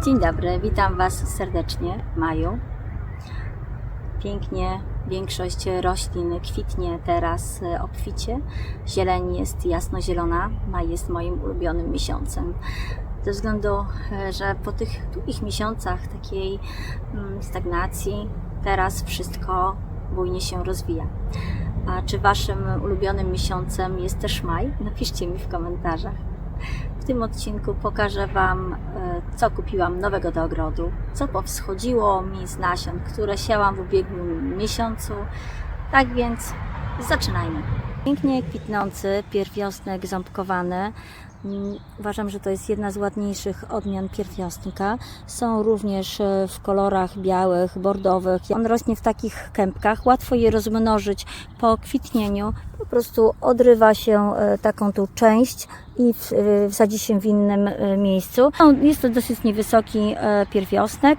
Dzień dobry, witam Was serdecznie w maju. Pięknie, większość roślin kwitnie teraz obficie. Zieleń jest jasnozielona, maj jest moim ulubionym miesiącem. Ze względu, że po tych długich miesiącach takiej stagnacji, teraz wszystko bujnie się rozwija. A czy Waszym ulubionym miesiącem jest też maj? Napiszcie mi w komentarzach. W tym odcinku pokażę Wam, co kupiłam nowego do ogrodu, co powschodziło mi z nasion, które siałam w ubiegłym miesiącu. Tak więc zaczynajmy. Pięknie kwitnący pierwiosnek ząbkowany. Uważam, że to jest jedna z ładniejszych odmian pierwiosnka. Są również w kolorach białych, bordowych. On rośnie w takich kępkach. Łatwo je rozmnożyć po kwitnieniu. Po prostu odrywa się taką tu część i wsadzi się w innym miejscu. Jest to dosyć niewysoki pierwiosnek.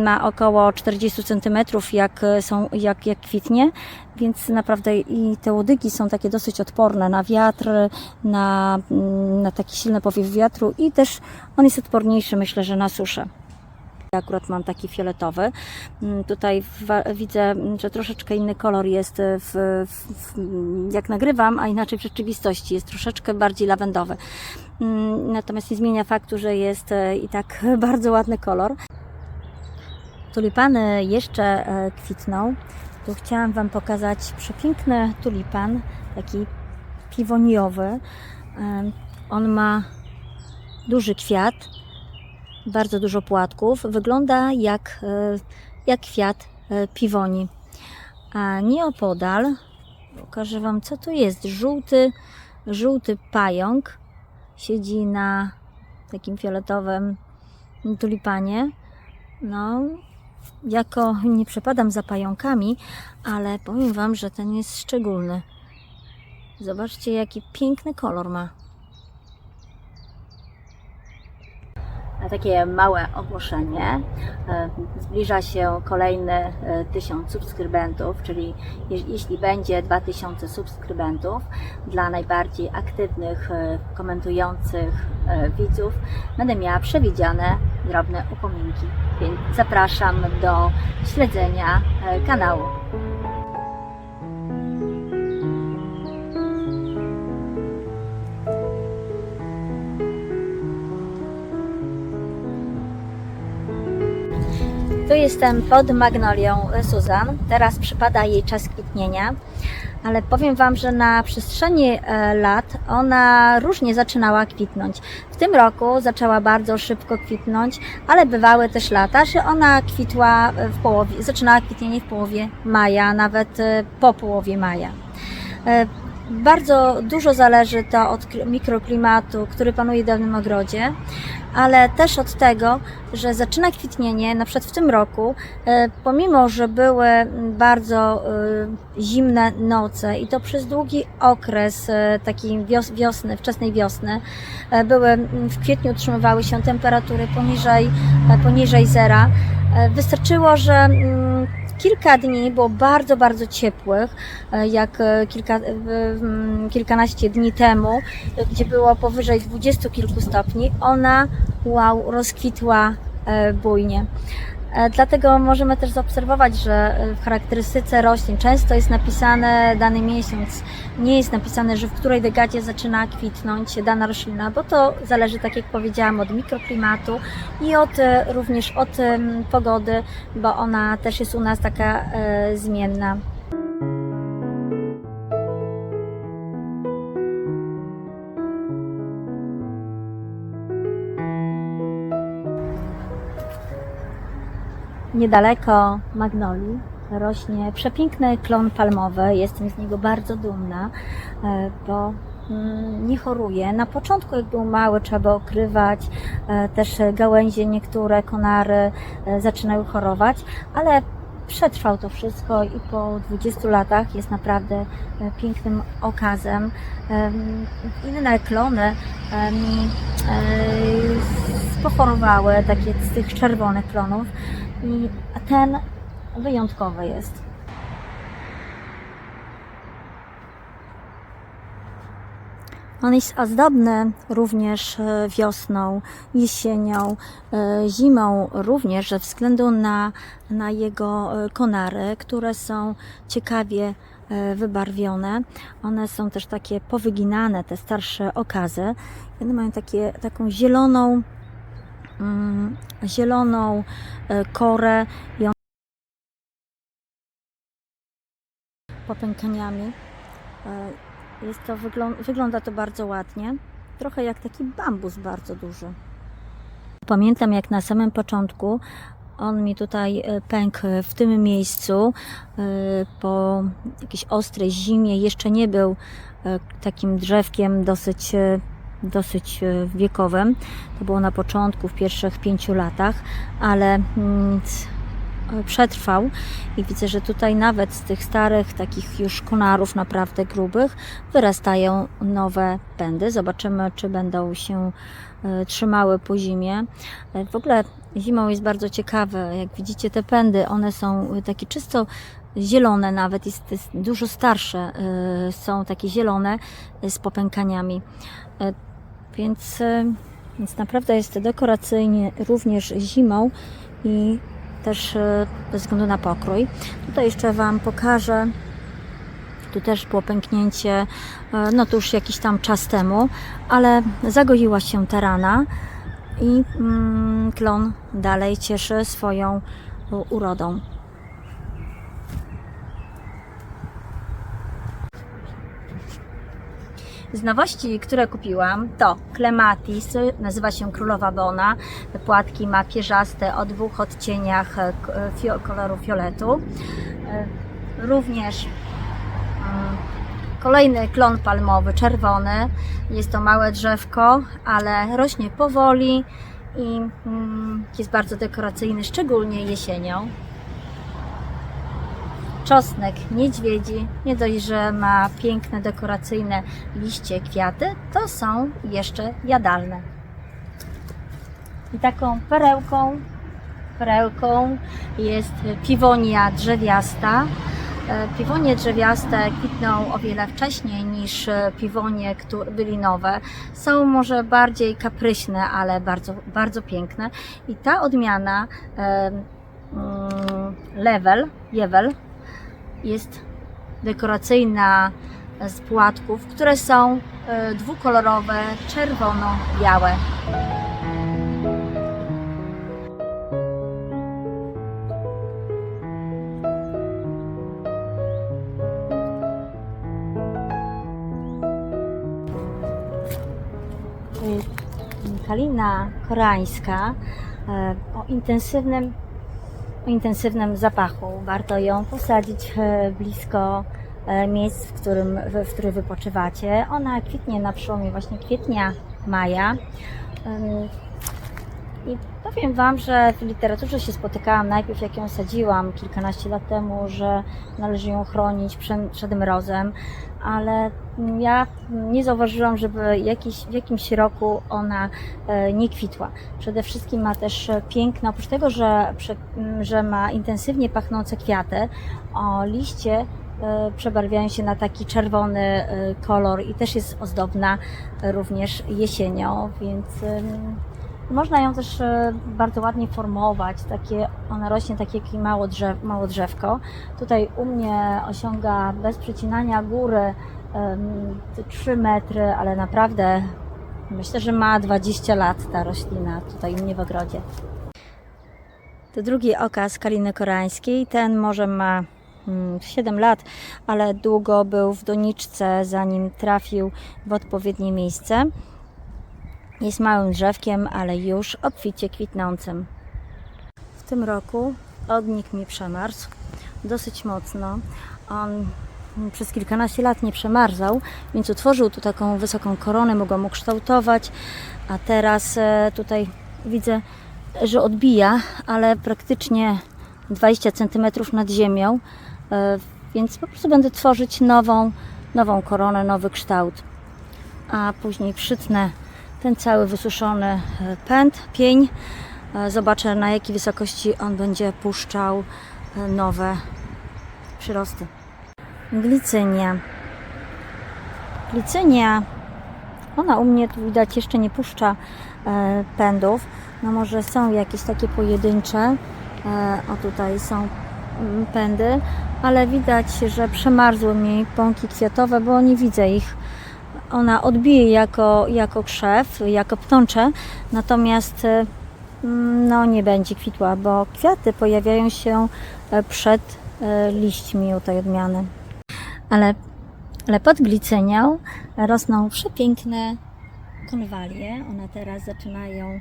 Ma około 40 cm jak kwitnie. Więc naprawdę i te łodygi są takie dosyć odporne na wiatr, na taki silny powiew wiatru i też on jest odporniejszy, myślę, że na suszę. Ja akurat mam taki fioletowy. Tutaj widzę, że troszeczkę inny kolor jest jak nagrywam, a inaczej w rzeczywistości jest troszeczkę bardziej lawendowy. Natomiast nie zmienia faktu, że jest i tak bardzo ładny kolor. Tulipany jeszcze kwitną. Tu chciałam Wam pokazać przepiękny tulipan, taki piwoniowy. On ma duży kwiat, bardzo dużo płatków. Wygląda jak kwiat piwoni. A nieopodal pokażę Wam, co to jest. Żółty pająk siedzi na takim fioletowym tulipanie. Nie przepadam za pająkami, ale powiem Wam, że ten jest szczególny. Zobaczcie, jaki piękny kolor ma. A takie małe ogłoszenie. Zbliża się kolejny 1000 subskrybentów, czyli jeśli będzie 2000 subskrybentów, dla najbardziej aktywnych, komentujących widzów będę miała przewidziane drobne upominki. Więc zapraszam do śledzenia kanału. Tu jestem pod magnolią Susan. Teraz przypada jej czas kwitnienia, ale powiem Wam, że na przestrzeni lat ona różnie zaczynała kwitnąć. W tym roku zaczęła bardzo szybko kwitnąć, ale bywały też lata, że ona kwitła zaczynała kwitnienie w połowie maja, nawet po połowie maja. Bardzo dużo zależy to od mikroklimatu, który panuje w danym ogrodzie, ale też od tego, że zaczyna kwitnienie, na przykład w tym roku, pomimo że były bardzo zimne noce i to przez długi okres takiej wczesnej wiosny, w kwietniu utrzymywały się temperatury poniżej zera. Wystarczyło, że kilka dni było bardzo, bardzo ciepłych, jak kilkanaście dni temu, gdzie było powyżej 20 kilku stopni. Ona rozkwitła bujnie. Dlatego możemy też zaobserwować, że w charakterystyce roślin często jest napisane dany miesiąc, nie jest napisane, że w której dekadzie zaczyna kwitnąć dana roślina, bo to zależy, tak jak powiedziałam, od mikroklimatu i również od pogody, bo ona też jest u nas taka zmienna. Niedaleko magnolii rośnie przepiękny klon palmowy. Jestem z niego bardzo dumna, bo nie choruje. Na początku, jak był mały, trzeba było okrywać, też gałęzie, niektóre konary zaczynały chorować, ale przetrwał to wszystko i po 20 latach jest naprawdę pięknym okazem. Inne klony pochorowały, takie z tych czerwonych klonów, a ten wyjątkowy jest. On jest ozdobny również wiosną, jesienią, zimą również ze względu na jego konary, które są ciekawie wybarwione. One są też takie powyginane, te starsze okazy. One mają taką zieloną korę i popękaniami. Wygląda to bardzo ładnie. Trochę jak taki bambus bardzo duży. Pamiętam, jak na samym początku on mi tutaj pękł w tym miejscu po jakiejś ostrej zimie. Jeszcze nie był takim drzewkiem dosyć wiekowym. To było na początku, w pierwszych 5 latach, ale przetrwał i widzę, że tutaj nawet z tych starych, takich już konarów naprawdę grubych wyrastają nowe pędy. Zobaczymy, czy będą się trzymały po zimie. W ogóle zimą jest bardzo ciekawe. Jak widzicie, te pędy, one są takie czysto zielone, nawet jest dużo starsze, są takie zielone z popękaniami. Więc naprawdę jest dekoracyjnie również zimą i też ze względu na pokrój. Tutaj jeszcze Wam pokażę. Tu też było pęknięcie, no to już jakiś tam czas temu, ale zagoiła się ta rana i klon dalej cieszy swoją urodą. Z nowości, które kupiłam, to Clematis, nazywa się Królowa Bona. Płatki ma pierzaste o 2 odcieniach koloru fioletu. Również kolejny klon palmowy, czerwony. Jest to małe drzewko, ale rośnie powoli i jest bardzo dekoracyjny, szczególnie jesienią. Czosnek niedźwiedzi, nie dość, że ma piękne, dekoracyjne liście, kwiaty, to są jeszcze jadalne. I taką perełką jest piwonia drzewiasta. Piwonie drzewiaste kwitną o wiele wcześniej niż piwonie bylinowe. Są może bardziej kapryśne, ale bardzo, bardzo piękne. I ta odmiana Jewel jest dekoracyjna z płatków, które są dwukolorowe, czerwono-białe. To jest kalina koreańska o intensywnym zapachu. Warto ją posadzić blisko miejsc, w których wypoczywacie. Ona kwitnie na przełomie właśnie kwietnia, maja. I powiem Wam, że w literaturze się spotykałam najpierw, jak ją sadziłam kilkanaście lat temu, że należy ją chronić przed mrozem, ale ja nie zauważyłam, żeby w jakimś roku ona nie kwitła. Przede wszystkim ma też piękno, oprócz tego, że ma intensywnie pachnące kwiaty, liście przebarwiają się na taki czerwony kolor i też jest ozdobna również jesienią, więc można ją też bardzo ładnie formować. Ona rośnie takie jak mało drzewko. Tutaj u mnie osiąga bez przecinania góry 3 metry, ale naprawdę myślę, że ma 20 lat ta roślina tutaj u mnie w ogrodzie. To drugi okaz kaliny koreańskiej. Ten może ma 7 lat, ale długo był w doniczce, zanim trafił w odpowiednie miejsce. Jest małym drzewkiem, ale już obficie kwitnącym. W tym roku ognik mi przemarzł dosyć mocno. On przez kilkanaście lat nie przemarzał, więc utworzył tu taką wysoką koronę, mogłam mu kształtować, a teraz tutaj widzę, że odbija, ale praktycznie 20 cm nad ziemią, więc po prostu będę tworzyć nową koronę, nowy kształt, a później przytnę ten cały wysuszony pień. Zobaczę, na jakiej wysokości on będzie puszczał nowe przyrosty. Glicynia. Glicynia Ona u mnie, tu widać, jeszcze nie puszcza pędów. No może są jakieś takie pojedyncze. O, tutaj są pędy, ale widać, że przemarzły mi pąki kwiatowe, bo nie widzę ich. Ona odbije jako krzew, jako pnącze, natomiast no, nie będzie kwitła, bo kwiaty pojawiają się przed liśćmi u tej odmiany. Ale pod glicynią rosną przepiękne konwalie. One teraz zaczynają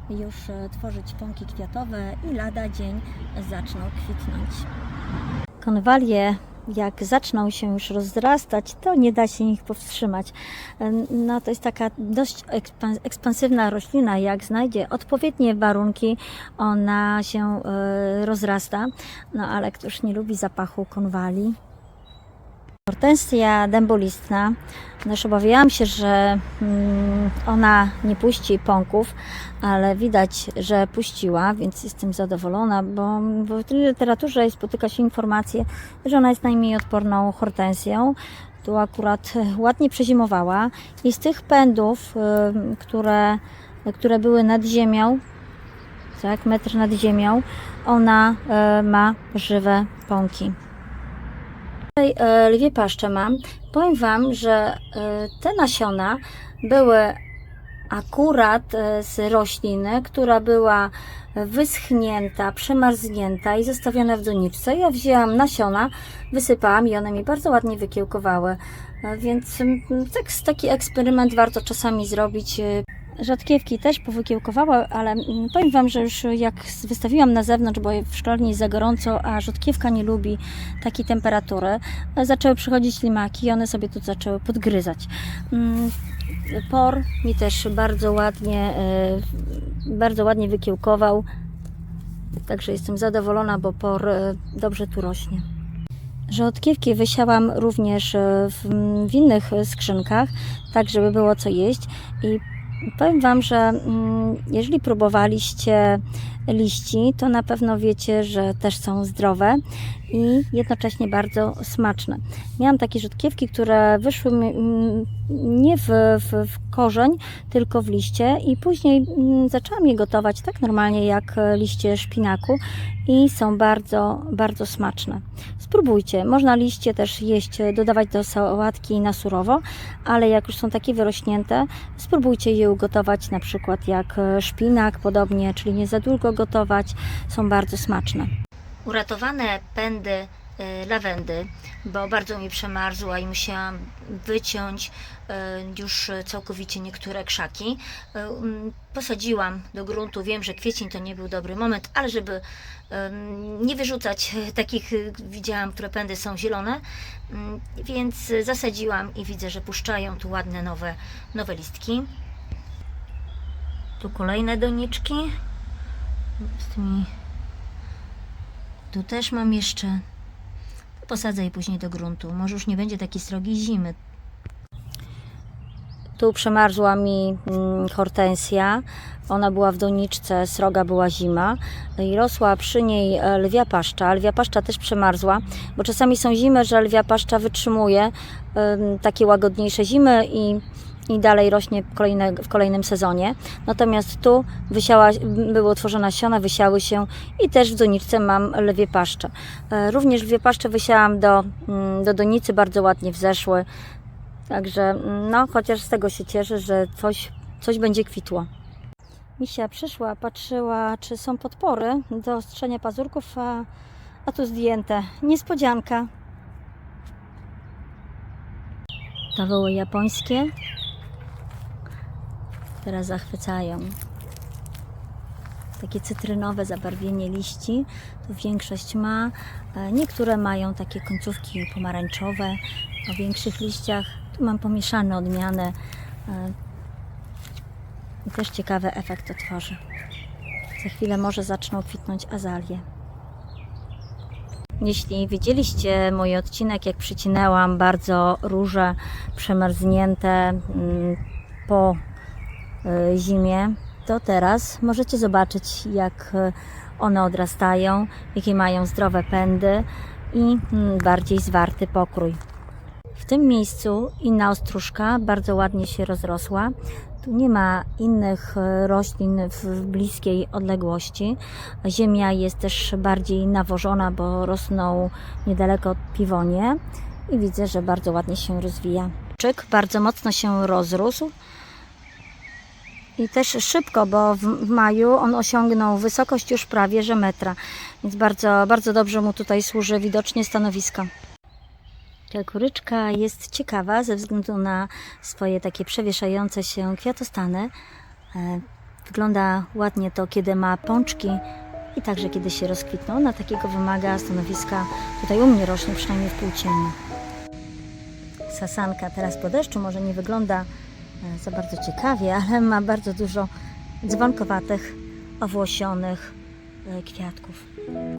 już tworzyć pąki kwiatowe i lada dzień zaczną kwitnąć. Konwalie, jak zaczną się już rozrastać, to nie da się ich powstrzymać. No, to jest taka dość ekspansywna roślina. Jak znajdzie odpowiednie warunki, ona się rozrasta. No, ale któż nie lubi zapachu konwali? Hortensja dębolistna. Też obawiałam się, że ona nie puści pąków, ale widać, że puściła, więc jestem zadowolona, bo w literaturze spotyka się informacje, że ona jest najmniej odporną hortensją. Tu akurat ładnie przezimowała i z tych pędów, które były nad ziemią, tak, metr nad ziemią, ona ma żywe pąki. Tutaj lwie paszcze mam. Powiem Wam, że te nasiona były akurat z rośliny, która była wyschnięta, przemarznięta i zostawiona w doniczce. Ja wzięłam nasiona, wysypałam i one mi bardzo ładnie wykiełkowały. Więc taki eksperyment warto czasami zrobić. Rzodkiewki też powykiełkowały, ale powiem Wam, że już jak wystawiłam na zewnątrz, bo w szklarni jest za gorąco, a rzodkiewka nie lubi takiej temperatury, zaczęły przychodzić limaki i one sobie tu zaczęły podgryzać. Por mi też bardzo ładnie wykiełkował, także jestem zadowolona, bo por dobrze tu rośnie. Rzodkiewki wysiałam również w innych skrzynkach, tak żeby było co jeść. I powiem Wam, że jeżeli próbowaliście liści, to na pewno wiecie, że też są zdrowe i jednocześnie bardzo smaczne. Miałam takie rzodkiewki, które wyszły nie w korzeń, tylko w liście i później zaczęłam je gotować tak normalnie jak liście szpinaku i są bardzo, bardzo smaczne. Spróbujcie. Można liście też jeść, dodawać do sałatki na surowo, ale jak już są takie wyrośnięte, spróbujcie je ugotować na przykład jak szpinak, podobnie, czyli nie za długo gotować. Są bardzo smaczne. Uratowane pędy lawendy, bo bardzo mi przemarzła i musiałam wyciąć już całkowicie niektóre krzaki. Posadziłam do gruntu. Wiem, że kwiecień to nie był dobry moment, ale żeby nie wyrzucać takich, widziałam, które pędy są zielone, więc zasadziłam i widzę, że puszczają tu ładne nowe listki. Tu kolejne doniczki z tymi. Tu też mam jeszcze. Posadzę je później do gruntu. Może już nie będzie takiej srogiej zimy. Tu przemarzła mi hortensja. Ona była w doniczce, sroga była zima i rosła przy niej lwia paszcza. Lwia paszcza też przemarzła, bo czasami są zimy, że lwia paszcza wytrzymuje takie łagodniejsze zimy i dalej rośnie w kolejnym sezonie. Natomiast tu były utworzone nasiona, wysiały się i też w doniczce mam lwie paszcze. Również lwie paszcze wysiałam do donicy, bardzo ładnie wzeszły. Także no, chociaż z tego się cieszę, że coś będzie kwitło. Misia przyszła, patrzyła, czy są podpory do ostrzenia pazurków, a tu zdjęte. Niespodzianka. Paweły japońskie teraz zachwycają. Takie cytrynowe zabarwienie liści. Tu większość ma. Niektóre mają takie końcówki pomarańczowe o większych liściach. Tu mam pomieszane odmiany. I też ciekawy efekt to tworzy. Za chwilę może zaczną kwitnąć azalie. Jeśli widzieliście mój odcinek, jak przycinęłam bardzo róże przemarznięte po zimie, to teraz możecie zobaczyć, jak one odrastają, jakie mają zdrowe pędy i bardziej zwarty pokrój. W tym miejscu inna ostróżka bardzo ładnie się rozrosła. Tu nie ma innych roślin w bliskiej odległości. Ziemia jest też bardziej nawożona, bo rosną niedaleko piwonie i widzę, że bardzo ładnie się rozwija. Czyk bardzo mocno się rozrósł i też szybko, bo w maju on osiągnął wysokość już prawie że metra, więc bardzo, bardzo dobrze mu tutaj służy widocznie stanowisko. Ta kuryczka jest ciekawa ze względu na swoje takie przewieszające się kwiatostany. Wygląda ładnie to, kiedy ma pączki i także kiedy się rozkwitną. Ona takiego wymaga stanowiska. Tutaj u mnie rośnie przynajmniej w półcieniu. Sasanka teraz po deszczu może nie wygląda za bardzo ciekawie, ale ma bardzo dużo dzwonkowatych, owłosionych kwiatków.